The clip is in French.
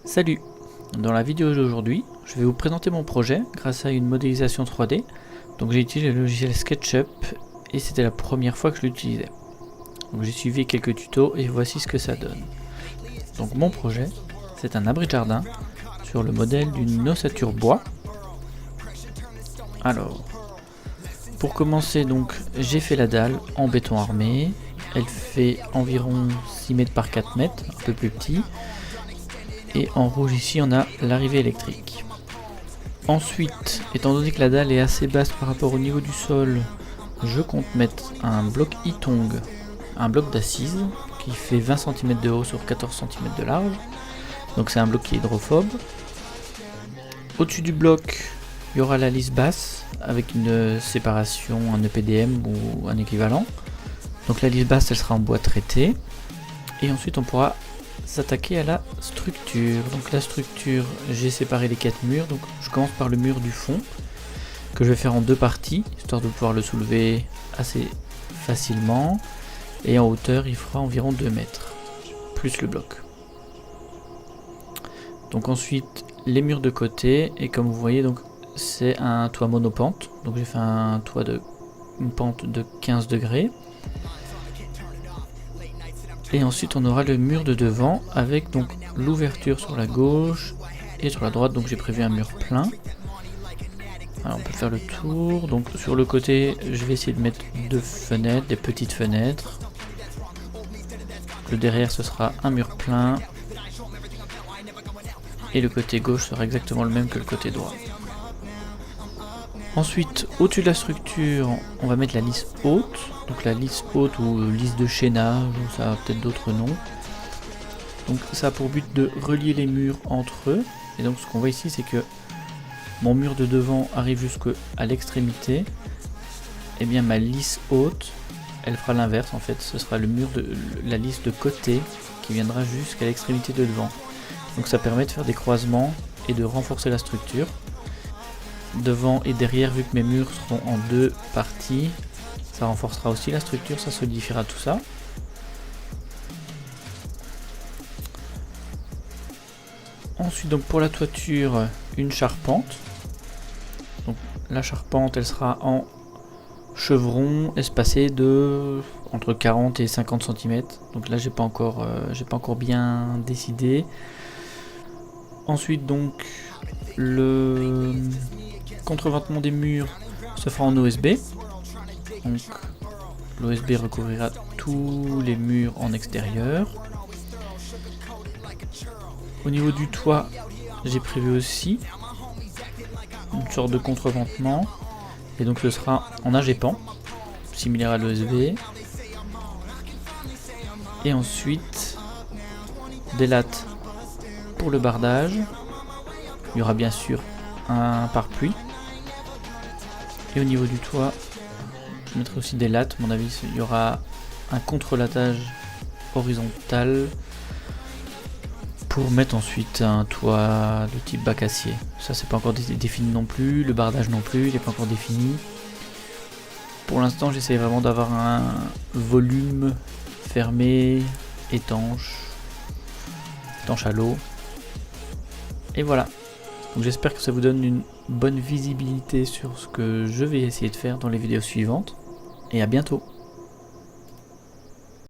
Salut! Dans la vidéo d'aujourd'hui, je vais vous présenter mon projet grâce à une modélisation 3D. Donc j'ai utilisé le logiciel SketchUp et c'était la première fois que je l'utilisais. Donc j'ai suivi quelques tutos et voici ce que ça donne. Donc mon projet, c'est un abri de jardin sur le modèle d'une ossature bois. Alors, pour commencer, donc j'ai fait la dalle en béton armé. Elle fait environ 6 mètres par 4 mètres, un peu plus petit. Et en rouge ici on a l'arrivée électrique. Ensuite, étant donné que la dalle est assez basse par rapport au niveau du sol, je compte mettre un bloc Ytong, un bloc d'assise qui fait 20 cm de haut sur 14 cm de large. Donc c'est un bloc qui est hydrophobe. Au-dessus du bloc, il y aura la lisse basse avec une séparation, un EPDM ou un équivalent. Donc la lisse basse elle sera en bois traité. Et ensuite on pourra s'attaquer à la structure. Donc la structure, j'ai séparé les 4 murs. Donc je commence par le mur du fond que je vais faire en 2 parties histoire de pouvoir le soulever assez facilement. Et en hauteur, il fera environ 2 mètres plus le bloc. Donc ensuite les murs de côté et comme vous voyez donc c'est un toit monopente. Donc j'ai fait un toit de une pente de 15 degrés. Et ensuite on aura le mur de devant avec donc l'ouverture sur la gauche et sur la droite. Donc j'ai prévu un mur plein. Alors on peut faire le tour. Donc sur le côté je vais essayer de mettre 2 fenêtres, des petites fenêtres. Le derrière ce sera un mur plein. Et le côté gauche sera exactement le même que le côté droit. Ensuite, au-dessus de la structure, on va mettre la lisse haute. Donc la lisse haute ou lisse de chaînage, ou ça a peut-être d'autres noms. Donc ça a pour but de relier les murs entre eux. Et donc ce qu'on voit ici, c'est que mon mur de devant arrive jusqu'à l'extrémité. Et bien ma lisse haute, elle fera l'inverse en fait. Ce sera le mur de la lisse de côté qui viendra jusqu'à l'extrémité de devant. Donc ça permet de faire des croisements et de renforcer la structure. Devant et derrière, vu que mes murs seront en 2 parties, ça renforcera aussi la structure, ça solidifiera tout ça. Ensuite, donc pour la toiture, une charpente. Donc la charpente, elle sera en chevron espacé de entre 40 et 50 cm. Donc là, j'ai pas encore bien décidé. Ensuite, donc le contreventement des murs se fera en OSB. Donc l'OSB recouvrira tous les murs en extérieur. Au niveau du toit, j'ai prévu aussi une sorte de contreventement. Et donc ce sera en AGPAN, similaire à l'OSB. Et ensuite, des lattes pour le bardage. Il y aura bien sûr un pare-pluie. Et au niveau du toit, je mettrai aussi des lattes. À mon avis, il y aura un contre-lattage horizontal pour mettre ensuite un toit de type bac acier. Ça, c'est pas encore défini non plus. Le bardage non plus, il n'est pas encore défini. Pour l'instant, j'essaie vraiment d'avoir un volume fermé, étanche à l'eau. Et voilà. Donc j'espère que ça vous donne une bonne visibilité sur ce que je vais essayer de faire dans les vidéos suivantes. Et à bientôt.